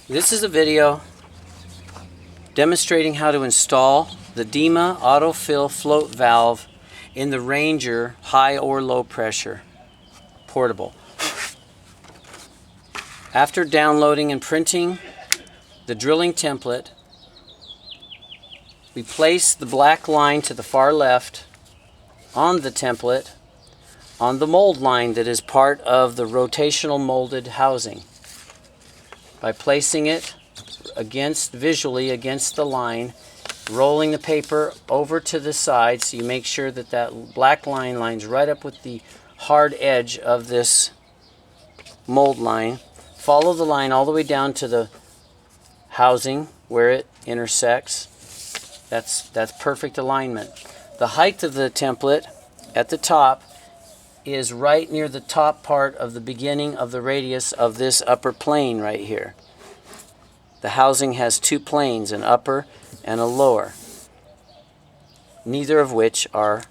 This is a video demonstrating how to install the DEMA Autofill float valve in the Ranger high or low pressure portable. After downloading and printing the drilling template, we place the black line to the far left on the template on the mold line that is part of the rotational molded housing. By placing it visually against the line, rolling the paper over to the side so you make sure that that black line lines right up with the hard edge of this mold line. Follow the line all the way down to the housing where it intersects. That's perfect alignment. The height of the template at the top is right near the top part of the beginning of the radius of this upper plane right here. The housing has two planes, an upper and a lower, neither of which are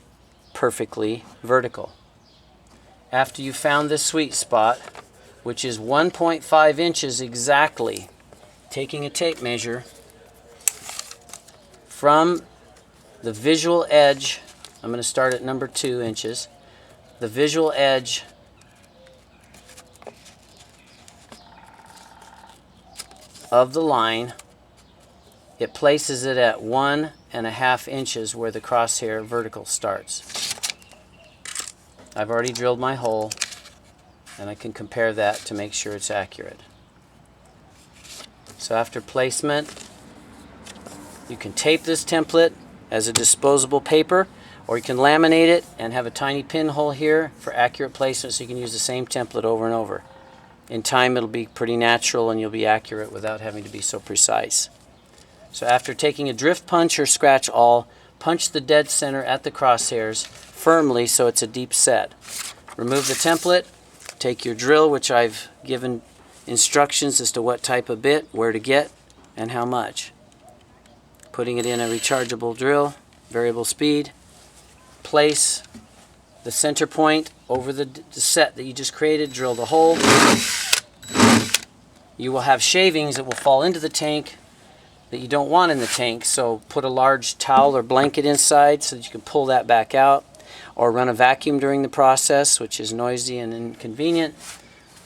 perfectly vertical. After you found this sweet spot, which is 1.5 inches exactly, taking a tape measure from the visual edge, I'm going to start at number 2 inches, the visual edge of the line, it places it at 1.5 inches where the crosshair vertical starts. I've already drilled my hole and I can compare that to make sure it's accurate. So after placement, you can tape this template as a disposable paper, or you can laminate it and have a tiny pinhole here for accurate placement so you can use the same template over and over. In time it'll be pretty natural and you'll be accurate without having to be so precise. So after taking a drift punch or scratch awl, punch the dead center at the crosshairs firmly so it's a deep set. Remove the template, take your drill, which I've given instructions as to what type of bit, where to get, and how much. Putting it in a rechargeable drill, variable speed. Place the center point over the set that you just created, drill the hole. You will have shavings that will fall into the tank that you don't want in the tank, so put a large towel or blanket inside so that you can pull that back out, or run a vacuum during the process, which is noisy and inconvenient.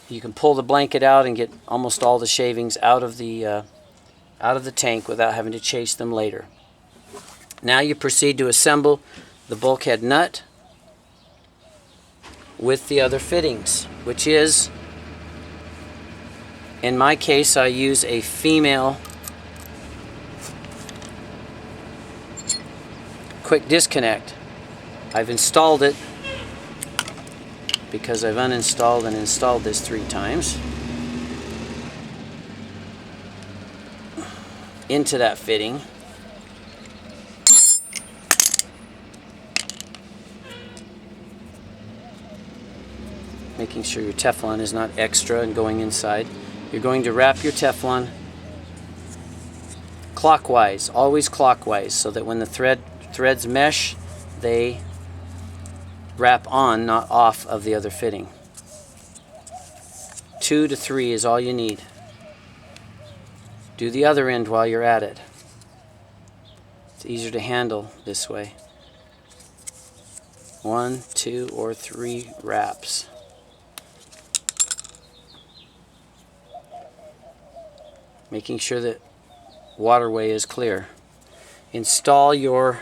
You can pull the blanket out and get almost all the shavings out of the tank without having to chase them later. Now you proceed to assemble the bulkhead nut with the other fittings, which is, in my case, I use a female quick disconnect. I've installed it because I've uninstalled and installed this 3 times into that fitting. Making sure your Teflon is not extra and going inside. You're going to wrap your Teflon clockwise, always clockwise, so that when the threads mesh, they wrap on, not off of the other fitting. 2 to 3 is all you need. Do the other end while you're at it. It's easier to handle this way. 1, 2, or 3 wraps. Making sure that waterway is clear. Install your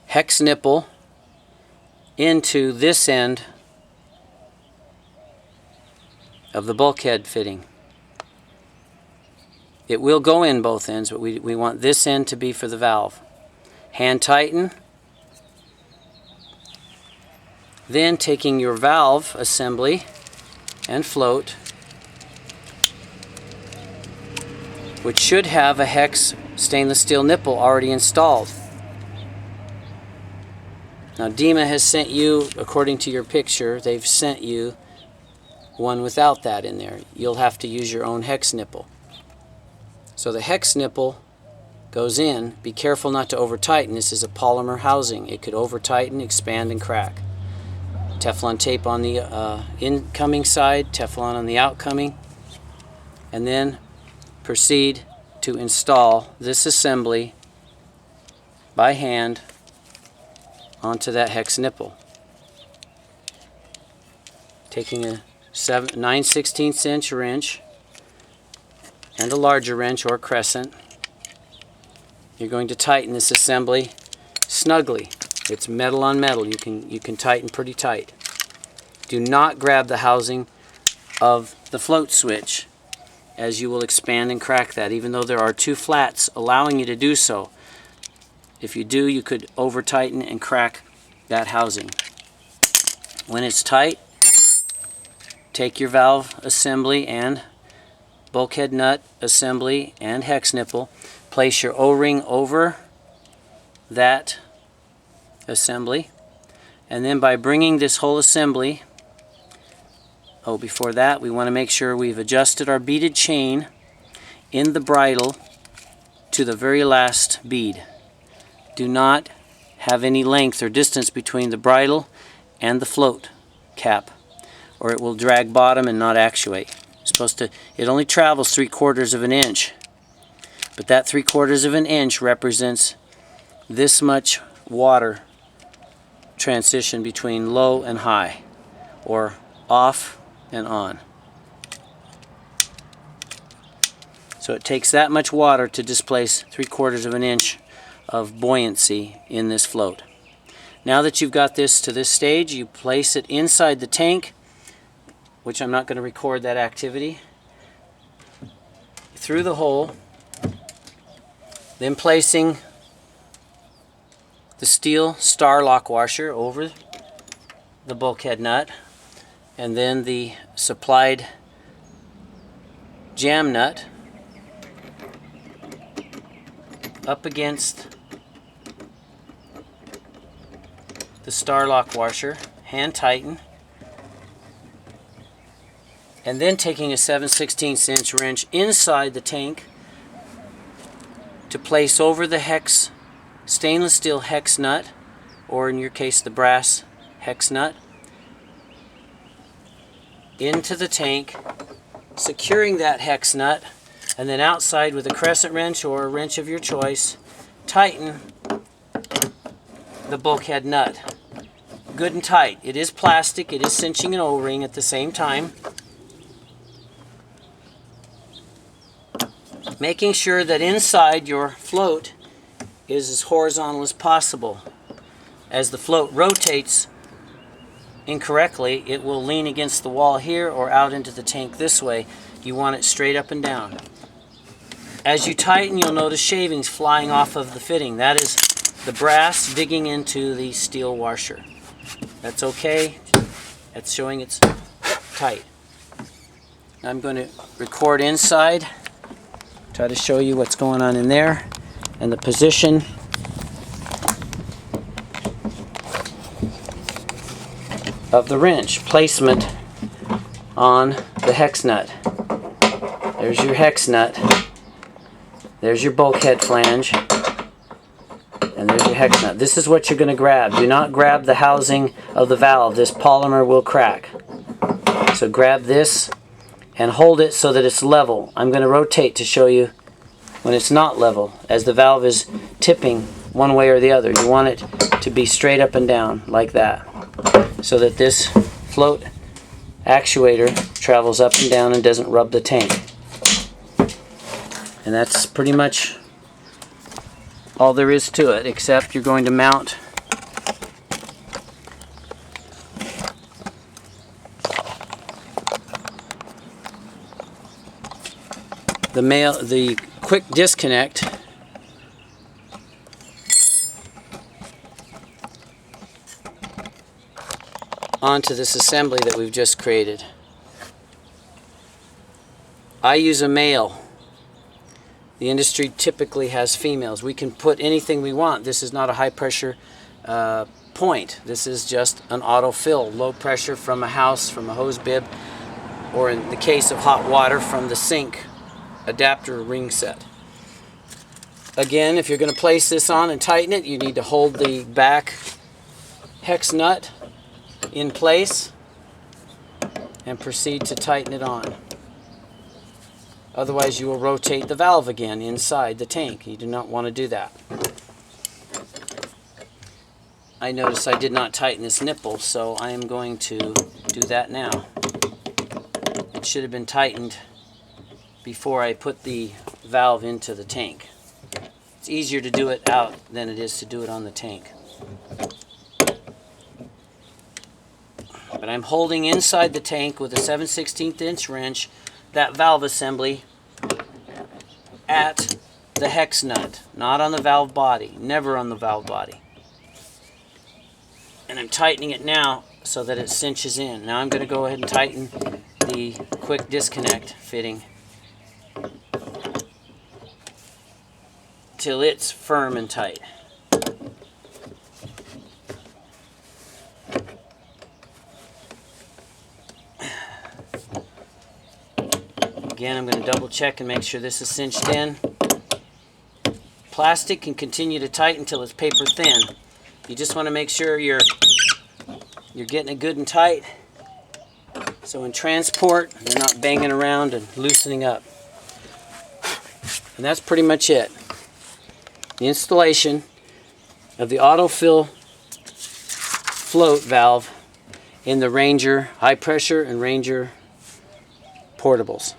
hex nipple into this end of the bulkhead fitting. It will go in both ends, but we want this end to be for the valve. Hand tighten. Then taking your valve assembly and float, which should have a hex stainless steel nipple already installed. Now DEMA has sent you, according to your picture, they've sent you one without that in there. You'll have to use your own hex nipple. So the hex nipple goes in. Be careful not to over tighten. This is a polymer housing. It could over tighten, expand, and crack. Teflon tape on the incoming side, Teflon on the outcoming. and then proceed to install this assembly by hand onto that hex nipple. Taking a 9/16 inch wrench and a larger wrench or crescent, you're going to tighten this assembly snugly. It's metal on metal. You can tighten pretty tight. Do not grab the housing of the float switch, as you will expand and crack that, even though there are two flats allowing you to do so. If you do, you could over tighten and crack that housing. When it's tight, take your valve assembly and bulkhead nut assembly and hex nipple, place your O-ring over that assembly, and then by bringing this whole assembly, before that we want to make sure we've adjusted our beaded chain in the bridle to the very last bead. Do not have any length or distance between the bridle and the float cap, or it will drag bottom and not actuate. It only travels 3/4 of an inch, but that 3/4 of an inch represents this much water transition between low and high, or off and on. So it takes that much water to displace 3/4 of an inch of buoyancy in this float. Now that you've got this to this stage, you place it inside the tank, which I'm not going to record that activity, through the hole, then placing the steel star lock washer over the bulkhead nut, and then the supplied jam nut up against the star lock washer, hand tighten, and then taking a 7/16 inch wrench inside the tank to place over the hex stainless steel hex nut, or in your case the brass hex nut, into the tank, securing that hex nut, and then outside with a crescent wrench or a wrench of your choice, tighten the bulkhead nut good and tight. It is plastic, it is cinching an O-ring at the same time, making sure that inside your float is as horizontal as possible. As the float rotates incorrectly, it will lean against the wall here or out into the tank this way. You want it straight up and down. As you tighten, you'll notice shavings flying off of the fitting. That is the brass digging into the steel washer. That's okay. That's showing it's tight. I'm going to record inside, try to show you what's going on in there and the position of the wrench placement on the hex nut. There's your hex nut, there's your bulkhead flange, and there's your hex nut. This is what you're going to grab. Do not grab the housing of the valve. This polymer will crack. So grab this and hold it so that it's level. I'm going to rotate to show you when it's not level, as the valve is tipping one way or the other. You want it to be straight up and down like that, so that this float actuator travels up and down and doesn't rub the tank. And that's pretty much all there is to it, except you're going to mount the quick disconnect onto this assembly that we've just created. I use a male. The industry typically has females. We can put anything we want. This is not a high pressure point. This is just an autofill, low pressure from a house, from a hose bib, or in the case of hot water, from the sink adapter ring set. Again, if you're going to place this on and tighten it, you need to hold the back hex nut in place and proceed to tighten it on. Otherwise you will rotate the valve again inside the tank. You do not want to do that. I noticed I did not tighten this nipple, so I am going to do that now. It should have been tightened before I put the valve into the tank. It's easier to do it out than it is to do it on the tank. But I'm holding inside the tank with a 7/16 inch wrench that valve assembly at the hex nut, not on the valve body, never on the valve body. And I'm tightening it now so that it cinches in. Now I'm going to go ahead and tighten the quick disconnect fitting till it's firm and tight. Again, I'm going to double check and make sure this is cinched in. Plastic can continue to tighten until it's paper thin. You just want to make sure you're getting it good and tight, so in transport they're not banging around and loosening up. And that's pretty much it. The installation of the Autofill float valve in the Ranger high pressure and Ranger portables.